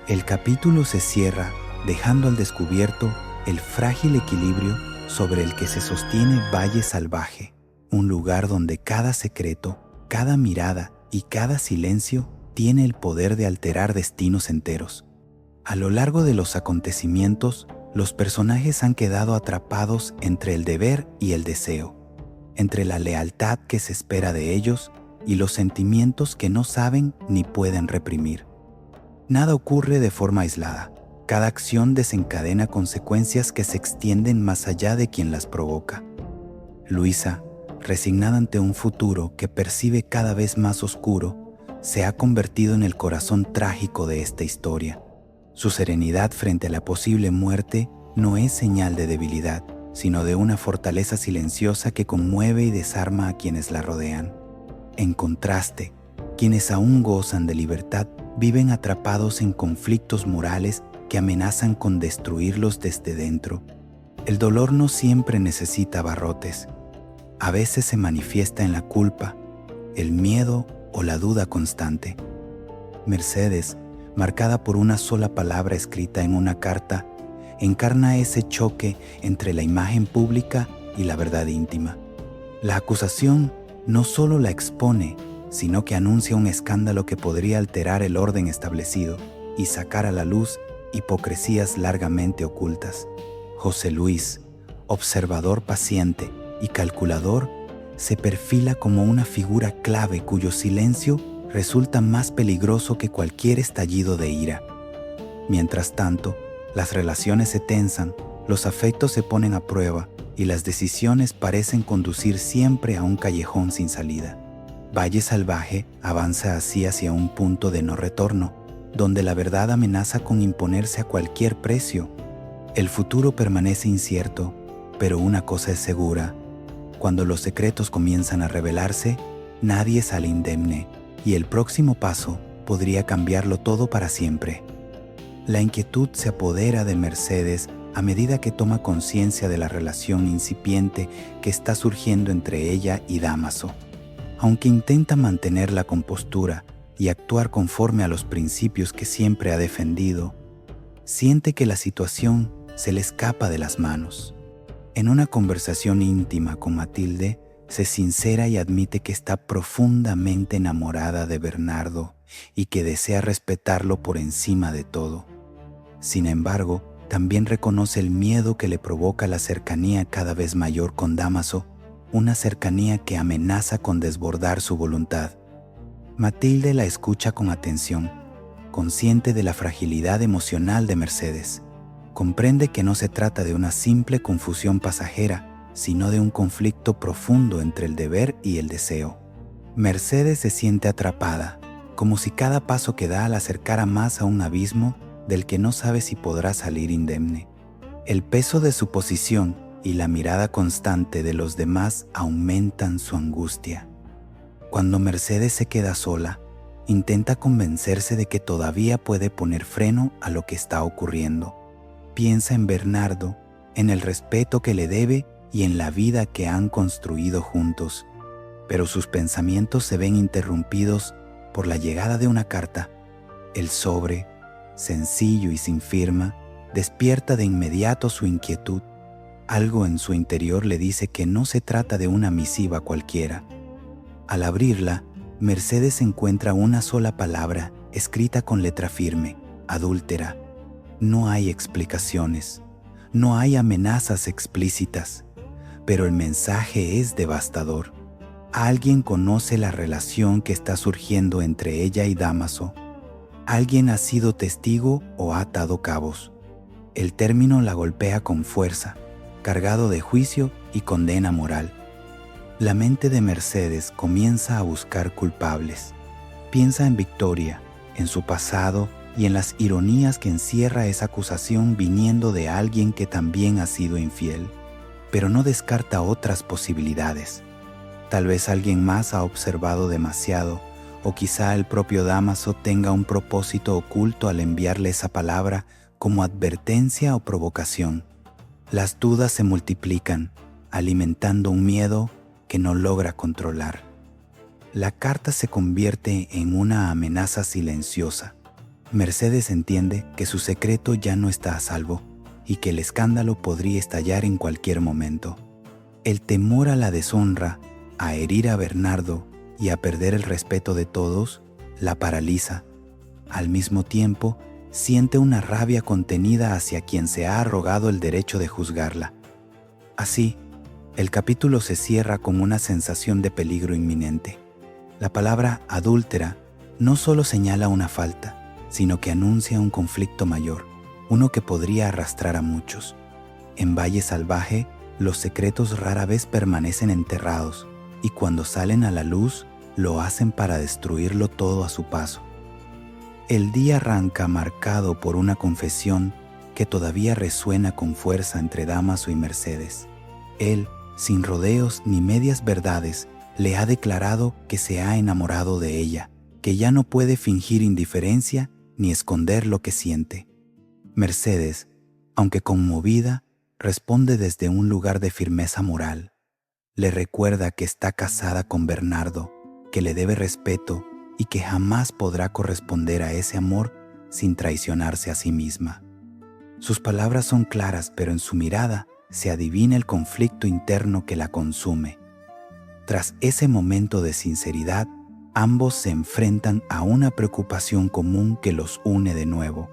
El capítulo se cierra dejando al descubierto el frágil equilibrio sobre el que se sostiene Valle Salvaje, un lugar donde cada secreto, cada mirada y cada silencio tiene el poder de alterar destinos enteros. A lo largo de los acontecimientos, los personajes han quedado atrapados entre el deber y el deseo, entre la lealtad que se espera de ellos y los sentimientos que no saben ni pueden reprimir. Nada ocurre de forma aislada. Cada acción desencadena consecuencias que se extienden más allá de quien las provoca. Luisa, resignada ante un futuro que percibe cada vez más oscuro, se ha convertido en el corazón trágico de esta historia. Su serenidad frente a la posible muerte no es señal de debilidad, sino de una fortaleza silenciosa que conmueve y desarma a quienes la rodean. En contraste, quienes aún gozan de libertad viven atrapados en conflictos morales que amenazan con destruirlos desde dentro. El dolor no siempre necesita barrotes. A veces se manifiesta en la culpa, el miedo o la duda constante. Mercedes, marcada por una sola palabra escrita en una carta, encarna ese choque entre la imagen pública y la verdad íntima. La acusación no solo la expone, sino que anuncia un escándalo que podría alterar el orden establecido y sacar a la luz hipocresías largamente ocultas. José Luis, observador paciente y calculador, se perfila como una figura clave cuyo silencio resulta más peligroso que cualquier estallido de ira. Mientras tanto, las relaciones se tensan, los afectos se ponen a prueba y las decisiones parecen conducir siempre a un callejón sin salida. Valle Salvaje avanza así hacia un punto de no retorno, donde la verdad amenaza con imponerse a cualquier precio. El futuro permanece incierto, pero una cosa es segura: cuando los secretos comienzan a revelarse, nadie sale indemne, y el próximo paso podría cambiarlo todo para siempre. La inquietud se apodera de Mercedes a medida que toma conciencia de la relación incipiente que está surgiendo entre ella y Dámaso. Aunque intenta mantener la compostura y actuar conforme a los principios que siempre ha defendido, siente que la situación se le escapa de las manos. En una conversación íntima con Matilde, se sincera y admite que está profundamente enamorada de Bernardo y que desea respetarlo por encima de todo. Sin embargo, también reconoce el miedo que le provoca la cercanía cada vez mayor con Dámaso, una cercanía que amenaza con desbordar su voluntad. Matilde la escucha con atención, consciente de la fragilidad emocional de Mercedes. Comprende que no se trata de una simple confusión pasajera, sino de un conflicto profundo entre el deber y el deseo. Mercedes se siente atrapada, como si cada paso que da la acercara más a un abismo del que no sabe si podrá salir indemne. El peso de su posición y la mirada constante de los demás aumentan su angustia. Cuando Mercedes se queda sola, intenta convencerse de que todavía puede poner freno a lo que está ocurriendo. Piensa en Bernardo, en el respeto que le debe y en la vida que han construido juntos. Pero sus pensamientos se ven interrumpidos por la llegada de una carta. El sobre, sencillo y sin firma, despierta de inmediato su inquietud. Algo en su interior le dice que no se trata de una misiva cualquiera. Al abrirla, Mercedes encuentra una sola palabra escrita con letra firme: adúltera. No hay explicaciones, no hay amenazas explícitas, pero el mensaje es devastador. Alguien conoce la relación que está surgiendo entre ella y Dámaso. Alguien ha sido testigo o ha atado cabos. El término la golpea con fuerza, cargado de juicio y condena moral. La mente de Mercedes comienza a buscar culpables. Piensa en Victoria, en su pasado y en las ironías que encierra esa acusación viniendo de alguien que también ha sido infiel, pero no descarta otras posibilidades. Tal vez alguien más ha observado demasiado, o quizá el propio Dámaso tenga un propósito oculto al enviarle esa palabra como advertencia o provocación. Las dudas se multiplican, alimentando un miedo que no logra controlar. La carta se convierte en una amenaza silenciosa. Mercedes entiende que su secreto ya no está a salvo y que el escándalo podría estallar en cualquier momento. El temor a la deshonra, a herir a Bernardo y a perder el respeto de todos, la paraliza. Al mismo tiempo, siente una rabia contenida hacia quien se ha arrogado el derecho de juzgarla. Así, el capítulo se cierra con una sensación de peligro inminente. La palabra adúltera no solo señala una falta, sino que anuncia un conflicto mayor, uno que podría arrastrar a muchos. En Valle Salvaje, los secretos rara vez permanecen enterrados, y cuando salen a la luz, lo hacen para destruirlo todo a su paso. El día arranca marcado por una confesión que todavía resuena con fuerza entre Dámaso y Mercedes. Él, sin rodeos ni medias verdades, le ha declarado que se ha enamorado de ella, que ya no puede fingir indiferencia ni esconder lo que siente. Mercedes, aunque conmovida, responde desde un lugar de firmeza moral. Le recuerda que está casada con Bernardo, que le debe respeto y que jamás podrá corresponder a ese amor sin traicionarse a sí misma. Sus palabras son claras, pero en su mirada se adivina el conflicto interno que la consume. Tras ese momento de sinceridad, ambos se enfrentan a una preocupación común que los une de nuevo: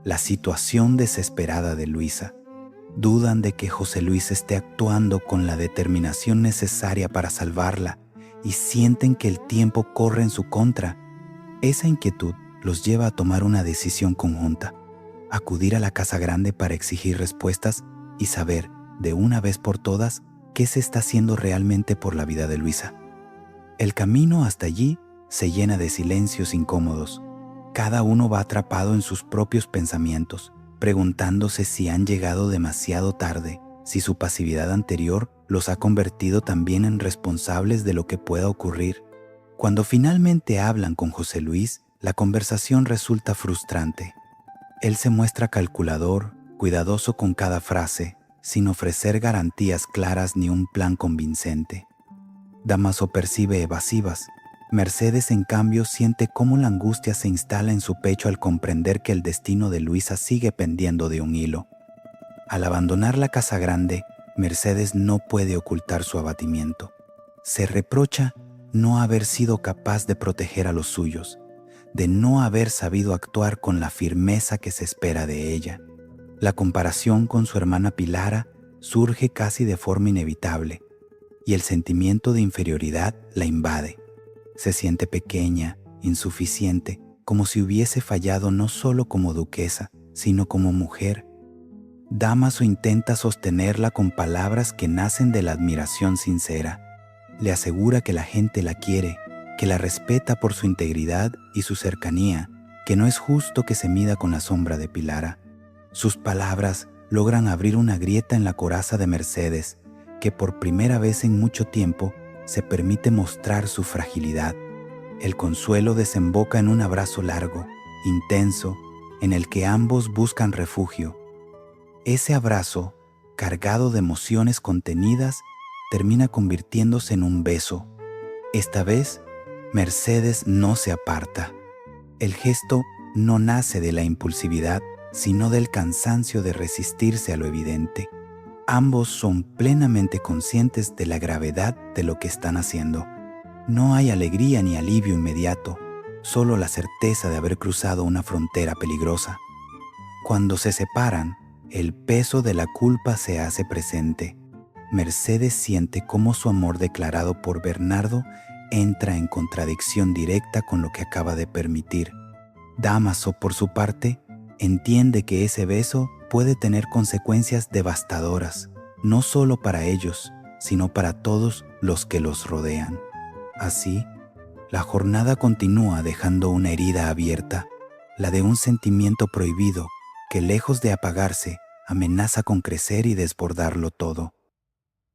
la situación desesperada de Luisa. Dudan de que José Luis esté actuando con la determinación necesaria para salvarla y sienten que el tiempo corre en su contra. Esa inquietud los lleva a tomar una decisión conjunta: acudir a la Casa Grande para exigir respuestas y saber, de una vez por todas, qué se está haciendo realmente por la vida de Luisa. El camino hasta allí se llena de silencios incómodos. Cada uno va atrapado en sus propios pensamientos, preguntándose si han llegado demasiado tarde, si su pasividad anterior los ha convertido también en responsables de lo que pueda ocurrir. Cuando finalmente hablan con José Luis, la conversación resulta frustrante. Él se muestra calculador, cuidadoso con cada frase, sin ofrecer garantías claras ni un plan convincente. Dámaso percibe evasivas. Mercedes, en cambio, siente cómo la angustia se instala en su pecho al comprender que el destino de Luisa sigue pendiendo de un hilo. Al abandonar la Casa Grande, Mercedes no puede ocultar su abatimiento. Se reprocha no haber sido capaz de proteger a los suyos, de no haber sabido actuar con la firmeza que se espera de ella. La comparación con su hermana Pilara surge casi de forma inevitable, y el sentimiento de inferioridad la invade. Se siente pequeña, insuficiente, como si hubiese fallado no solo como duquesa, sino como mujer. Dámaso intenta sostenerla con palabras que nacen de la admiración sincera. Le asegura que la gente la quiere, que la respeta por su integridad y su cercanía, que no es justo que se mida con la sombra de Pilara. Sus palabras logran abrir una grieta en la coraza de Mercedes, que por primera vez en mucho tiempo se permite mostrar su fragilidad. El consuelo desemboca en un abrazo largo, intenso, en el que ambos buscan refugio. Ese abrazo, cargado de emociones contenidas, termina convirtiéndose en un beso. Esta vez, Mercedes no se aparta. El gesto no nace de la impulsividad, sino del cansancio de resistirse a lo evidente. Ambos son plenamente conscientes de la gravedad de lo que están haciendo. No hay alegría ni alivio inmediato, solo la certeza de haber cruzado una frontera peligrosa. Cuando se separan, el peso de la culpa se hace presente. Mercedes siente cómo su amor declarado por Bernardo entra en contradicción directa con lo que acaba de permitir. Dámaso, por su parte, entiende que ese beso puede tener consecuencias devastadoras, no solo para ellos, sino para todos los que los rodean. Así, la jornada continúa dejando una herida abierta, la de un sentimiento prohibido que, lejos de apagarse, amenaza con crecer y desbordarlo todo.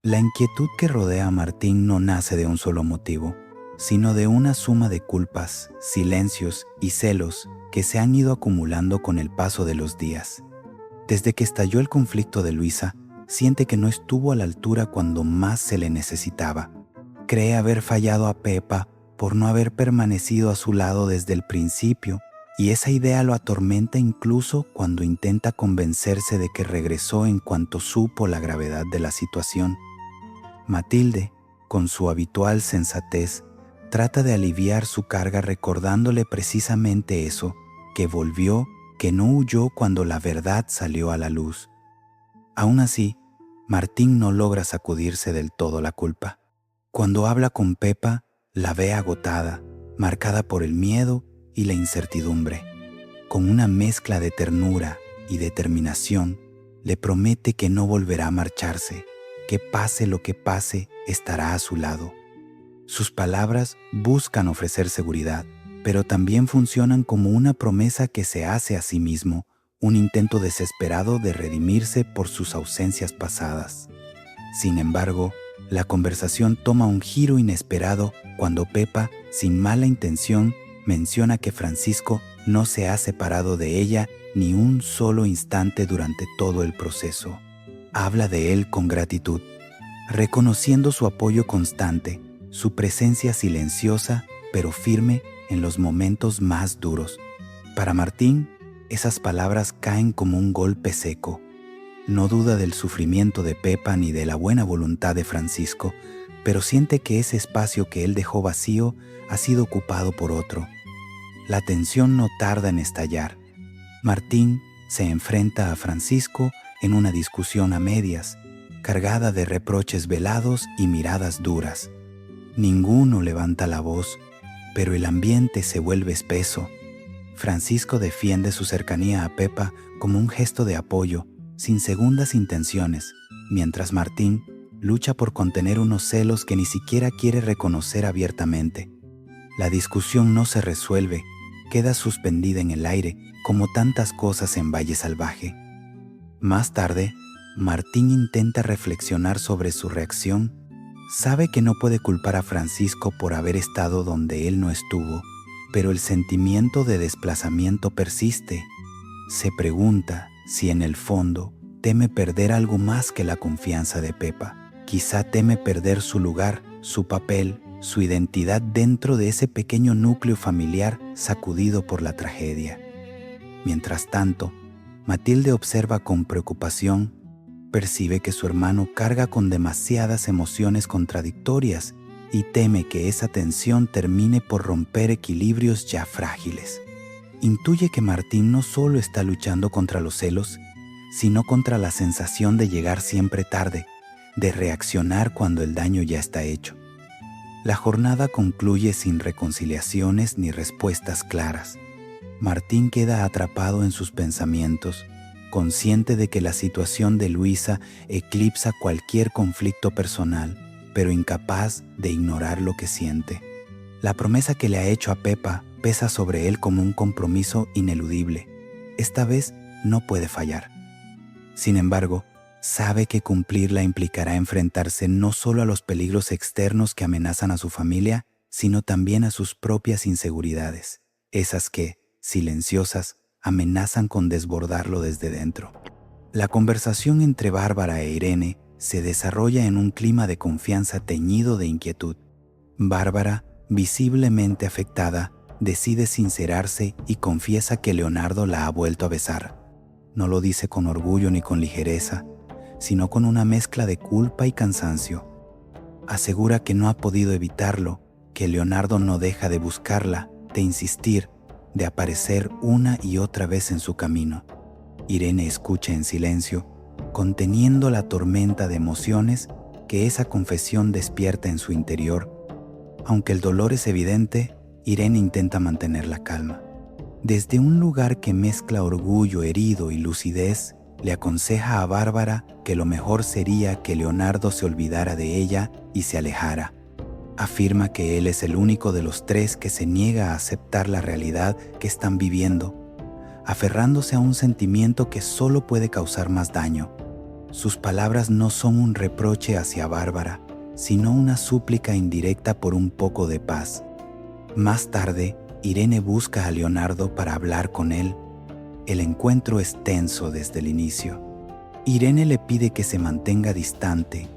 La inquietud que rodea a Martín no nace de un solo motivo, sino de una suma de culpas, silencios y celos que se han ido acumulando con el paso de los días. Desde que estalló el conflicto de Luisa, siente que no estuvo a la altura cuando más se le necesitaba. Cree haber fallado a Pepa por no haber permanecido a su lado desde el principio y esa idea lo atormenta incluso cuando intenta convencerse de que regresó en cuanto supo la gravedad de la situación. Matilde, con su habitual sensatez, trata de aliviar su carga recordándole precisamente eso, que volvió, que no huyó cuando la verdad salió a la luz. Aún así, Martín no logra sacudirse del todo la culpa. Cuando habla con Pepa, la ve agotada, marcada por el miedo y la incertidumbre. Con una mezcla de ternura y determinación, le promete que no volverá a marcharse, que pase lo que pase, estará a su lado. Sus palabras buscan ofrecer seguridad, pero también funcionan como una promesa que se hace a sí mismo, un intento desesperado de redimirse por sus ausencias pasadas. Sin embargo, la conversación toma un giro inesperado cuando Pepa, sin mala intención, menciona que Francisco no se ha separado de ella ni un solo instante durante todo el proceso. Habla de él con gratitud, reconociendo su apoyo constante, su presencia silenciosa pero firme en los momentos más duros. Para Martín, esas palabras caen como un golpe seco. No duda del sufrimiento de Pepa ni de la buena voluntad de Francisco, pero siente que ese espacio que él dejó vacío ha sido ocupado por otro. La tensión no tarda en estallar. Martín se enfrenta a Francisco en una discusión a medias, cargada de reproches velados y miradas duras. Ninguno levanta la voz, pero el ambiente se vuelve espeso. Francisco defiende su cercanía a Pepa como un gesto de apoyo, sin segundas intenciones, mientras Martín lucha por contener unos celos que ni siquiera quiere reconocer abiertamente. La discusión no se resuelve, queda suspendida en el aire, como tantas cosas en Valle Salvaje. Más tarde, Martín intenta reflexionar sobre su reacción. Sabe que no puede culpar a Francisco por haber estado donde él no estuvo, pero el sentimiento de desplazamiento persiste. Se pregunta si en el fondo teme perder algo más que la confianza de Pepa. Quizá teme perder su lugar, su papel, su identidad dentro de ese pequeño núcleo familiar sacudido por la tragedia. Mientras tanto, Matilde observa con preocupación. Percibe que su hermano carga con demasiadas emociones contradictorias y teme que esa tensión termine por romper equilibrios ya frágiles. Intuye que Martín no solo está luchando contra los celos, sino contra la sensación de llegar siempre tarde, de reaccionar cuando el daño ya está hecho. La jornada concluye sin reconciliaciones ni respuestas claras. Martín queda atrapado en sus pensamientos, consciente de que la situación de Luisa eclipsa cualquier conflicto personal, pero incapaz de ignorar lo que siente. La promesa que le ha hecho a Pepa pesa sobre él como un compromiso ineludible. Esta vez no puede fallar. Sin embargo, sabe que cumplirla implicará enfrentarse no solo a los peligros externos que amenazan a su familia, sino también a sus propias inseguridades, esas que, silenciosas, amenazan con desbordarlo desde dentro. La conversación entre Bárbara e Irene se desarrolla en un clima de confianza teñido de inquietud. Bárbara, visiblemente afectada, decide sincerarse y confiesa que Leonardo la ha vuelto a besar. No lo dice con orgullo ni con ligereza, sino con una mezcla de culpa y cansancio. Asegura que no ha podido evitarlo, que Leonardo no deja de buscarla, de insistir, de aparecer una y otra vez en su camino. Irene escucha en silencio, conteniendo la tormenta de emociones que esa confesión despierta en su interior. Aunque el dolor es evidente, Irene intenta mantener la calma. Desde un lugar que mezcla orgullo herido y lucidez, le aconseja a Bárbara que lo mejor sería que Leonardo se olvidara de ella y se alejara. Afirma que él es el único de los tres que se niega a aceptar la realidad que están viviendo, aferrándose a un sentimiento que solo puede causar más daño. Sus palabras no son un reproche hacia Bárbara, sino una súplica indirecta por un poco de paz. Más tarde, Irene busca a Leonardo para hablar con él. El encuentro es tenso desde el inicio. Irene le pide que se mantenga distante,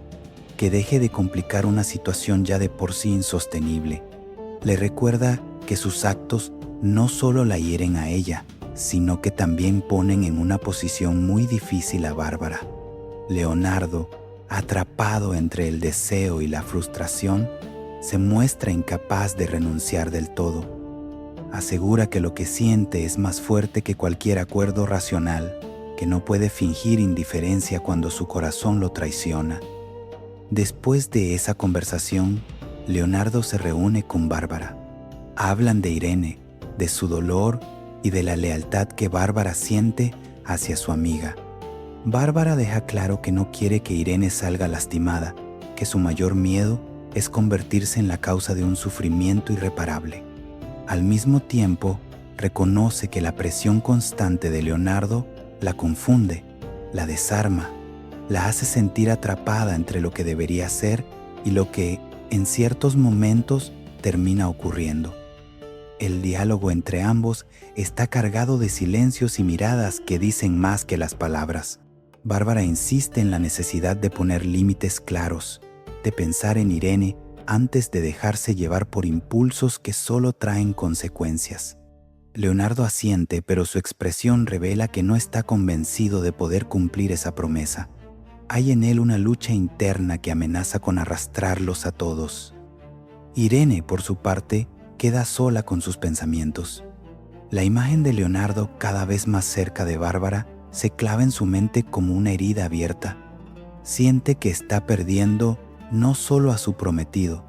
que deje de complicar una situación ya de por sí insostenible. Le recuerda que sus actos no solo la hieren a ella, sino que también ponen en una posición muy difícil a Bárbara. Leonardo, atrapado entre el deseo y la frustración, se muestra incapaz de renunciar del todo. Asegura que lo que siente es más fuerte que cualquier acuerdo racional, que no puede fingir indiferencia cuando su corazón lo traiciona. Después de esa conversación, Leonardo se reúne con Bárbara. Hablan de Irene, de su dolor y de la lealtad que Bárbara siente hacia su amiga. Bárbara deja claro que no quiere que Irene salga lastimada, que su mayor miedo es convertirse en la causa de un sufrimiento irreparable. Al mismo tiempo, reconoce que la presión constante de Leonardo la confunde, la desarma, la hace sentir atrapada entre lo que debería ser y lo que, en ciertos momentos, termina ocurriendo. El diálogo entre ambos está cargado de silencios y miradas que dicen más que las palabras. Bárbara insiste en la necesidad de poner límites claros, de pensar en Irene antes de dejarse llevar por impulsos que solo traen consecuencias. Leonardo asiente, pero su expresión revela que no está convencido de poder cumplir esa promesa. Hay en él una lucha interna que amenaza con arrastrarlos a todos. Irene, por su parte, queda sola con sus pensamientos. La imagen de Leonardo, cada vez más cerca de Bárbara, se clava en su mente como una herida abierta. Siente que está perdiendo no solo a su prometido,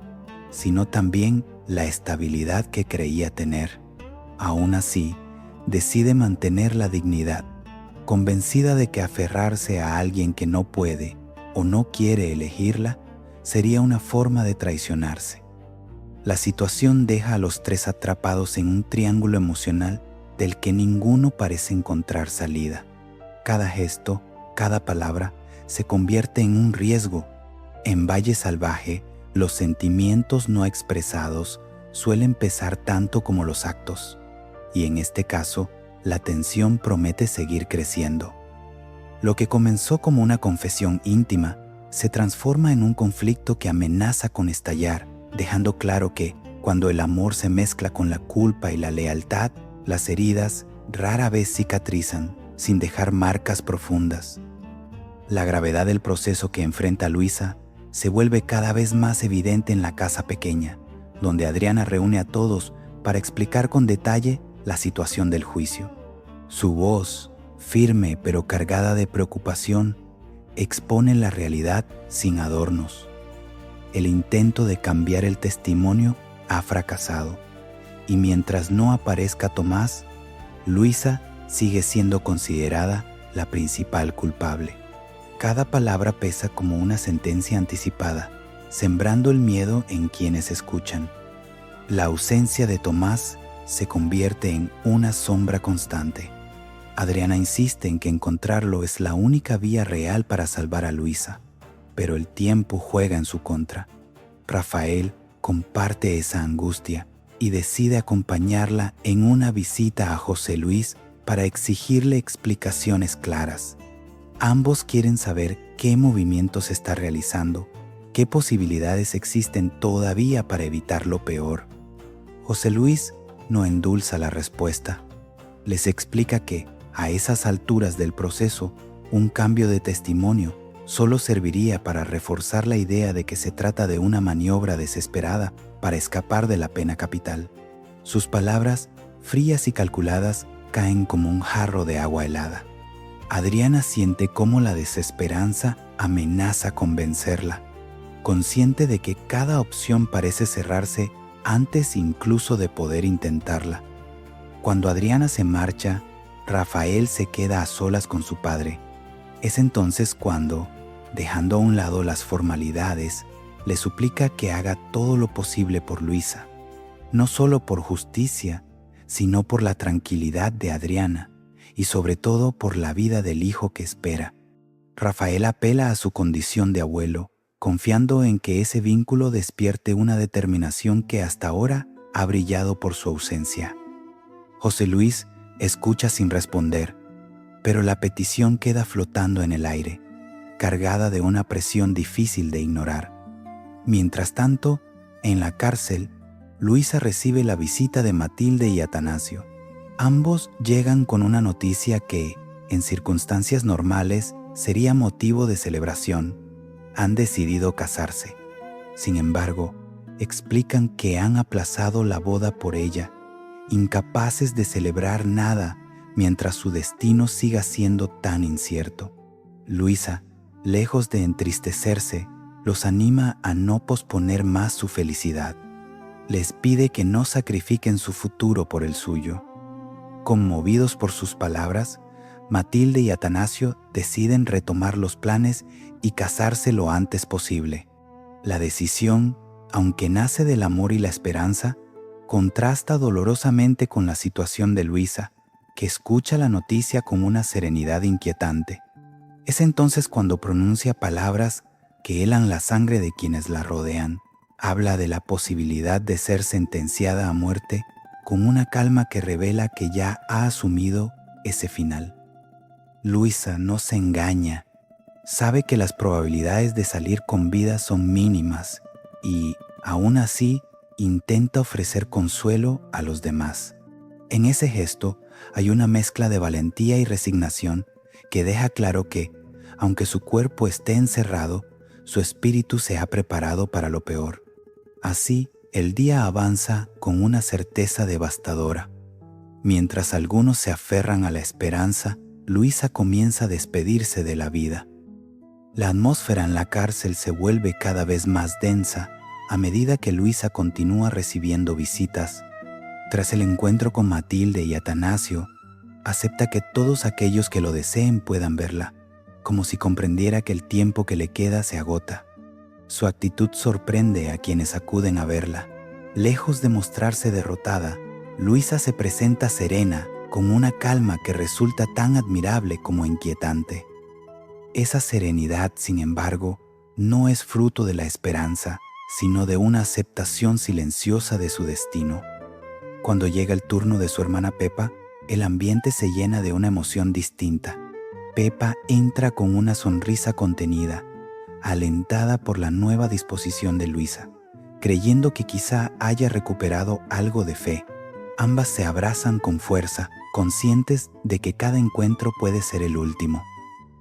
sino también la estabilidad que creía tener. Aún así, decide mantener la dignidad, convencida de que aferrarse a alguien que no puede o no quiere elegirla sería una forma de traicionarse. La situación deja a los tres atrapados en un triángulo emocional del que ninguno parece encontrar salida. Cada gesto, cada palabra, se convierte en un riesgo. En Valle Salvaje, los sentimientos no expresados suelen pesar tanto como los actos, y en este caso, la tensión promete seguir creciendo. Lo que comenzó como una confesión íntima se transforma en un conflicto que amenaza con estallar, dejando claro que, cuando el amor se mezcla con la culpa y la lealtad, las heridas rara vez cicatrizan sin dejar marcas profundas. La gravedad del proceso que enfrenta Luisa se vuelve cada vez más evidente en la casa pequeña, donde Adriana reúne a todos para explicar con detalle la situación del juicio. Su voz, firme pero cargada de preocupación, expone la realidad sin adornos. El intento de cambiar el testimonio ha fracasado, y mientras no aparezca Tomás, Luisa sigue siendo considerada la principal culpable. Cada palabra pesa como una sentencia anticipada, sembrando el miedo en quienes escuchan. La ausencia de Tomás se convierte en una sombra constante. Adriana insiste en que encontrarlo es la única vía real para salvar a Luisa, pero el tiempo juega en su contra. Rafael comparte esa angustia y decide acompañarla en una visita a José Luis para exigirle explicaciones claras. Ambos quieren saber qué movimientos está realizando, qué posibilidades existen todavía para evitar lo peor. José Luis no endulza la respuesta. Les explica que, a esas alturas del proceso, un cambio de testimonio solo serviría para reforzar la idea de que se trata de una maniobra desesperada para escapar de la pena capital. Sus palabras, frías y calculadas, caen como un jarro de agua helada. Adriana siente cómo la desesperanza amenaza con vencerla, consciente de que cada opción parece cerrarse antes incluso de poder intentarla. Cuando Adriana se marcha, Rafael se queda a solas con su padre. Es entonces cuando, dejando a un lado las formalidades, le suplica que haga todo lo posible por Luisa, no solo por justicia, sino por la tranquilidad de Adriana y sobre todo por la vida del hijo que espera. Rafael apela a su condición de abuelo, confiando en que ese vínculo despierte una determinación que hasta ahora ha brillado por su ausencia. José Luis escucha sin responder, pero la petición queda flotando en el aire, cargada de una presión difícil de ignorar. Mientras tanto, en la cárcel, Luisa recibe la visita de Matilde y Atanasio. Ambos llegan con una noticia que, en circunstancias normales, sería motivo de celebración. Han decidido casarse. Sin embargo, explican que han aplazado la boda por ella, incapaces de celebrar nada mientras su destino siga siendo tan incierto. Luisa, lejos de entristecerse, los anima a no posponer más su felicidad. Les pide que no sacrifiquen su futuro por el suyo. Conmovidos por sus palabras, Matilde y Atanasio deciden retomar los planes y casarse lo antes posible. La decisión, aunque nace del amor y la esperanza, contrasta dolorosamente con la situación de Luisa, que escucha la noticia con una serenidad inquietante. Es entonces cuando pronuncia palabras que helan la sangre de quienes la rodean. Habla de la posibilidad de ser sentenciada a muerte con una calma que revela que ya ha asumido ese final. Luisa no se engaña. Sabe que las probabilidades de salir con vida son mínimas y, aún así, intenta ofrecer consuelo a los demás. En ese gesto hay una mezcla de valentía y resignación que deja claro que, aunque su cuerpo esté encerrado, su espíritu se ha preparado para lo peor. Así, el día avanza con una certeza devastadora. Mientras algunos se aferran a la esperanza, Luisa comienza a despedirse de la vida. La atmósfera en la cárcel se vuelve cada vez más densa a medida que Luisa continúa recibiendo visitas. Tras el encuentro con Matilde y Atanasio, acepta que todos aquellos que lo deseen puedan verla, como si comprendiera que el tiempo que le queda se agota. Su actitud sorprende a quienes acuden a verla. Lejos de mostrarse derrotada, Luisa se presenta serena, con una calma que resulta tan admirable como inquietante. Esa serenidad, sin embargo, no es fruto de la esperanza, sino de una aceptación silenciosa de su destino. Cuando llega el turno de su hermana Pepa, el ambiente se llena de una emoción distinta. Pepa entra con una sonrisa contenida, alentada por la nueva disposición de Luisa, creyendo que quizá haya recuperado algo de fe. Ambas se abrazan con fuerza, conscientes de que cada encuentro puede ser el último.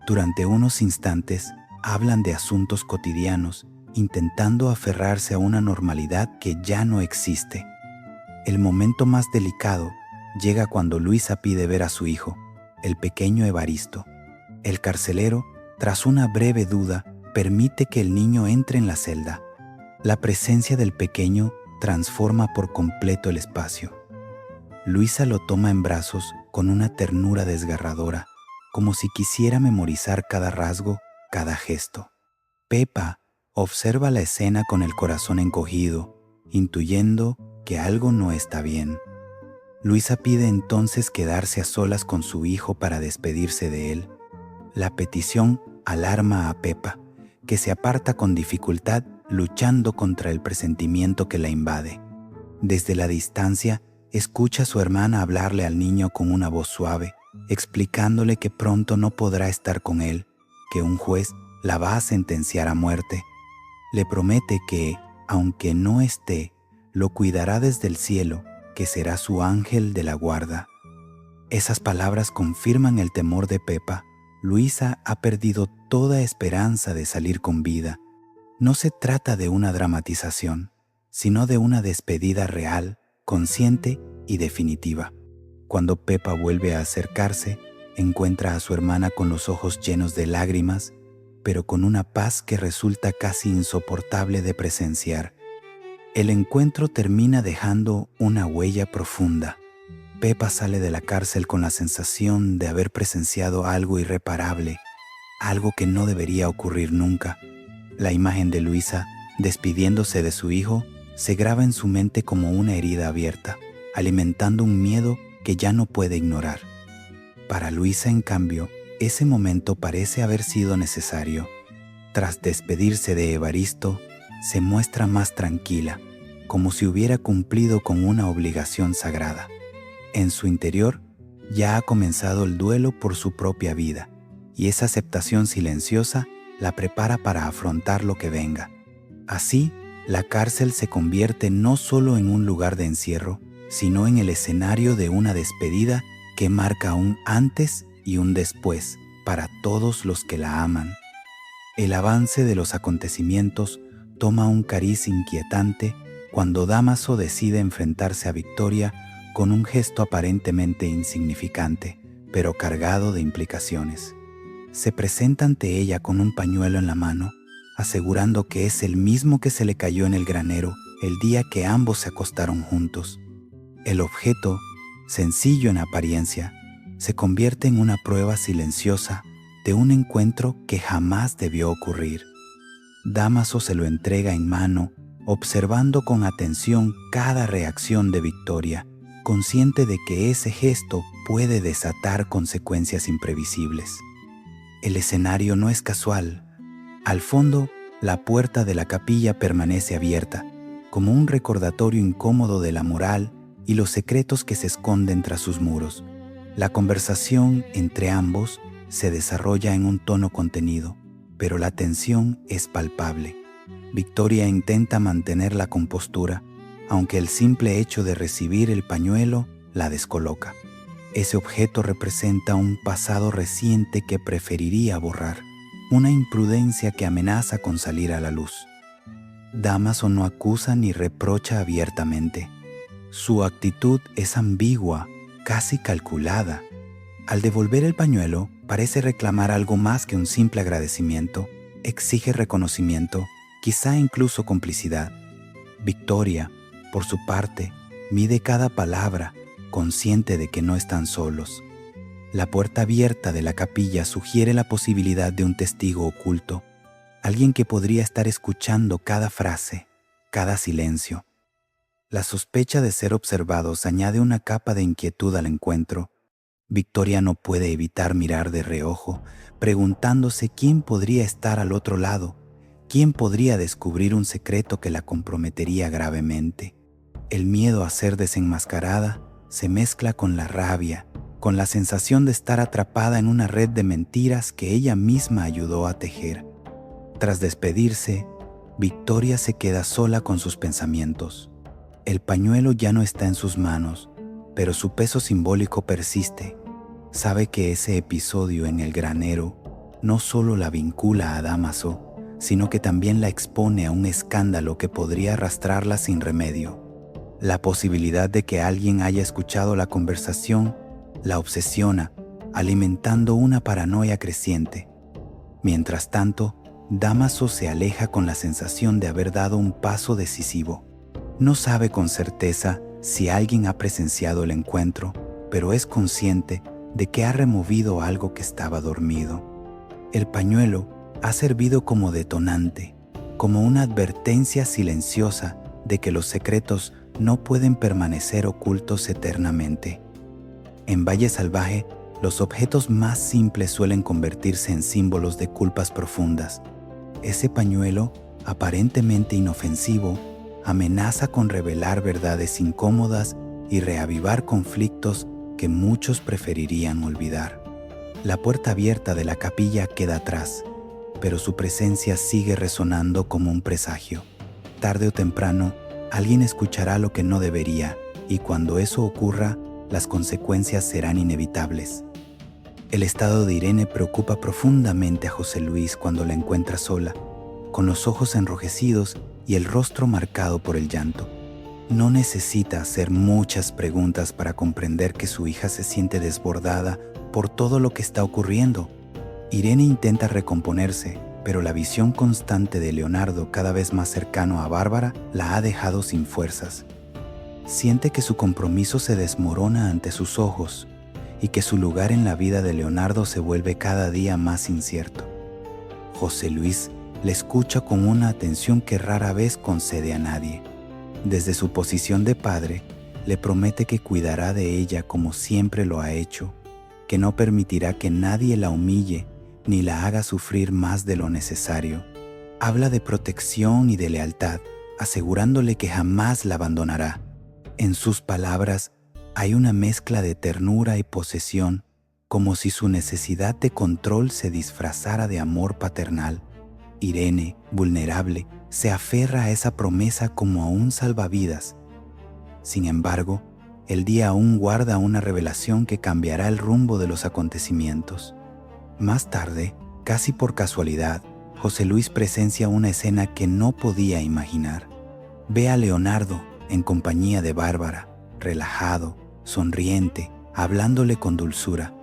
Durante unos instantes, hablan de asuntos cotidianos, intentando aferrarse a una normalidad que ya no existe. El momento más delicado llega cuando Luisa pide ver a su hijo, el pequeño Evaristo. El carcelero, tras una breve duda, permite que el niño entre en la celda. La presencia del pequeño transforma por completo el espacio. Luisa lo toma en brazos con una ternura desgarradora, como si quisiera memorizar cada rasgo, cada gesto. Pepa observa la escena con el corazón encogido, intuyendo que algo no está bien. Luisa pide entonces quedarse a solas con su hijo para despedirse de él. La petición alarma a Pepa, que se aparta con dificultad, luchando contra el presentimiento que la invade. Desde la distancia, escucha a su hermana hablarle al niño con una voz suave, explicándole que pronto no podrá estar con él, que un juez la va a sentenciar a muerte. Le promete que, aunque no esté, lo cuidará desde el cielo, que será su ángel de la guarda. Esas palabras confirman el temor de Pepa. Luisa ha perdido toda esperanza de salir con vida. No se trata de una dramatización, sino de una despedida real, consciente y definitiva. Cuando Pepa vuelve a acercarse, encuentra a su hermana con los ojos llenos de lágrimas, pero con una paz que resulta casi insoportable de presenciar. El encuentro termina dejando una huella profunda. Pepa sale de la cárcel con la sensación de haber presenciado algo irreparable, algo que no debería ocurrir nunca. La imagen de Luisa, despidiéndose de su hijo, se graba en su mente como una herida abierta, alimentando un miedo que ya no puede ignorar. Para Luisa, en cambio, ese momento parece haber sido necesario. Tras despedirse de Evaristo, se muestra más tranquila, como si hubiera cumplido con una obligación sagrada. En su interior ya ha comenzado el duelo por su propia vida, y esa aceptación silenciosa la prepara para afrontar lo que venga. Así, La cárcel se convierte no solo en un lugar de encierro, sino en el escenario de una despedida que marca un antes y un después para todos los que la aman. El avance de los acontecimientos toma un cariz inquietante cuando Dámaso decide enfrentarse a Victoria con un gesto aparentemente insignificante, pero cargado de implicaciones. Se presenta ante ella con un pañuelo en la mano, asegurando que es el mismo que se le cayó en el granero el día que ambos se acostaron juntos. El objeto, sencillo en apariencia, se convierte en una prueba silenciosa de un encuentro que jamás debió ocurrir. Dámaso se lo entrega en mano, observando con atención cada reacción de Victoria, consciente de que ese gesto puede desatar consecuencias imprevisibles. El escenario no es casual. Al fondo, la puerta de la capilla permanece abierta, como un recordatorio incómodo de la moral y los secretos que se esconden tras sus muros. La conversación entre ambos se desarrolla en un tono contenido, pero la tensión es palpable. Victoria intenta mantener la compostura, aunque el simple hecho de recibir el pañuelo la descoloca. Ese objeto representa un pasado reciente que preferiría borrar, una imprudencia que amenaza con salir a la luz. Dámaso no acusa ni reprocha abiertamente. Su actitud es ambigua, casi calculada. Al devolver el pañuelo, parece reclamar algo más que un simple agradecimiento. Exige reconocimiento, quizá incluso complicidad. Victoria, por su parte, mide cada palabra, consciente de que no están solos. La puerta abierta de la capilla sugiere la posibilidad de un testigo oculto, alguien que podría estar escuchando cada frase, cada silencio. La sospecha de ser observados añade una capa de inquietud al encuentro. Victoria no puede evitar mirar de reojo, preguntándose quién podría estar al otro lado, quién podría descubrir un secreto que la comprometería gravemente. El miedo a ser desenmascarada se mezcla con la rabia, con la sensación de estar atrapada en una red de mentiras que ella misma ayudó a tejer. Tras despedirse, Victoria se queda sola con sus pensamientos. El pañuelo ya no está en sus manos, pero su peso simbólico persiste. Sabe que ese episodio en el granero no solo la vincula a Dámaso, sino que también la expone a un escándalo que podría arrastrarla sin remedio. La posibilidad de que alguien haya escuchado la conversación la obsesiona, alimentando una paranoia creciente. Mientras tanto, Dámaso se aleja con la sensación de haber dado un paso decisivo. No sabe con certeza si alguien ha presenciado el encuentro, pero es consciente de que ha removido algo que estaba dormido. El pañuelo ha servido como detonante, como una advertencia silenciosa de que los secretos no pueden permanecer ocultos eternamente. En Valle Salvaje, los objetos más simples suelen convertirse en símbolos de culpas profundas. Ese pañuelo, aparentemente inofensivo, amenaza con revelar verdades incómodas y reavivar conflictos que muchos preferirían olvidar. La puerta abierta de la capilla queda atrás, pero su presencia sigue resonando como un presagio. Tarde o temprano, alguien escuchará lo que no debería, y cuando eso ocurra, las consecuencias serán inevitables. El estado de Irene preocupa profundamente a José Luis cuando la encuentra sola, con los ojos enrojecidos y el rostro marcado por el llanto. No necesita hacer muchas preguntas para comprender que su hija se siente desbordada por todo lo que está ocurriendo. Irene intenta recomponerse, pero la visión constante de Leonardo, cada vez más cercano a Bárbara, la ha dejado sin fuerzas. Siente que su compromiso se desmorona ante sus ojos y que su lugar en la vida de Leonardo se vuelve cada día más incierto. José Luis le escucha con una atención que rara vez concede a nadie. Desde su posición de padre, le promete que cuidará de ella como siempre lo ha hecho, que no permitirá que nadie la humille ni la haga sufrir más de lo necesario. Habla de protección y de lealtad, asegurándole que jamás la abandonará. En sus palabras hay una mezcla de ternura y posesión, como si su necesidad de control se disfrazara de amor paternal. Irene, vulnerable, se aferra a esa promesa como a un salvavidas. Sin embargo, el día aún guarda una revelación que cambiará el rumbo de los acontecimientos. Más tarde, casi por casualidad, José Luis presencia una escena que no podía imaginar. Ve a Leonardo en compañía de Bárbara, relajado, sonriente, hablándole con dulzura.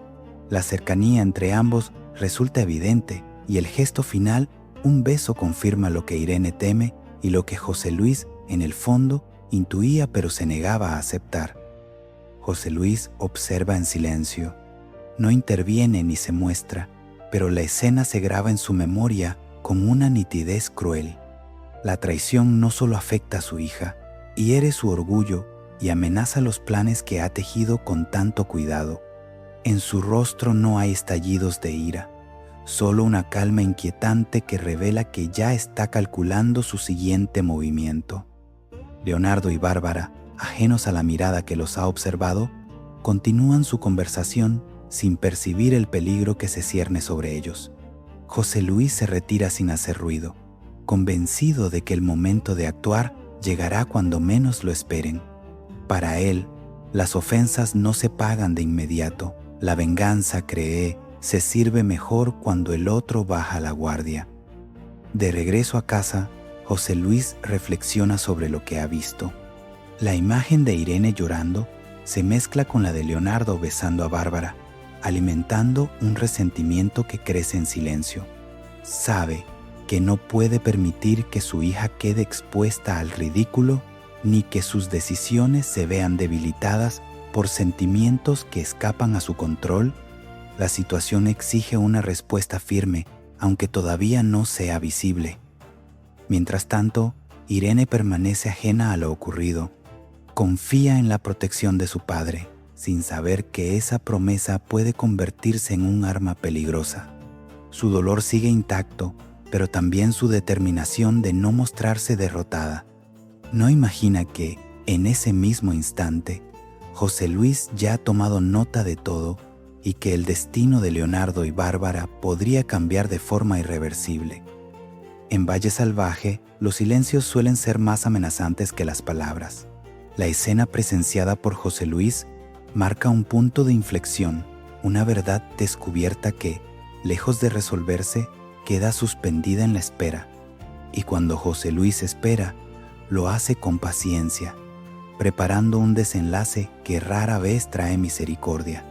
La cercanía entre ambos resulta evidente y el gesto final, un beso, confirma lo que Irene teme y lo que José Luis, en el fondo, intuía pero se negaba a aceptar. José Luis observa en silencio. No interviene ni se muestra, pero la escena se graba en su memoria con una nitidez cruel. La traición no solo afecta a su hija, hiere su orgullo y amenaza los planes que ha tejido con tanto cuidado. En su rostro no hay estallidos de ira, solo una calma inquietante que revela que ya está calculando su siguiente movimiento. Leonardo y Bárbara, ajenos a la mirada que los ha observado, continúan su conversación sin percibir el peligro que se cierne sobre ellos. José Luis se retira sin hacer ruido, convencido de que el momento de actuar llegará cuando menos lo esperen. Para él, las ofensas no se pagan de inmediato. La venganza, cree, se sirve mejor cuando el otro baja la guardia. De regreso a casa, José Luis reflexiona sobre lo que ha visto. La imagen de Irene llorando se mezcla con la de Leonardo besando a Bárbara, alimentando un resentimiento que crece en silencio. Sabe que no puede permitir que su hija quede expuesta al ridículo ni que sus decisiones se vean debilitadas por sentimientos que escapan a su control. La situación exige una respuesta firme, aunque todavía no sea visible. Mientras tanto, Irene permanece ajena a lo ocurrido. Confía en la protección de su padre, sin saber que esa promesa puede convertirse en un arma peligrosa. Su dolor sigue intacto, pero también su determinación de no mostrarse derrotada. No imagina que, en ese mismo instante, José Luis ya ha tomado nota de todo y que el destino de Leonardo y Bárbara podría cambiar de forma irreversible. En Valle Salvaje, los silencios suelen ser más amenazantes que las palabras. La escena presenciada por José Luis marca un punto de inflexión, una verdad descubierta que, lejos de resolverse, queda suspendida en la espera. Y cuando José Luis espera, lo hace con paciencia, preparando un desenlace que rara vez trae misericordia.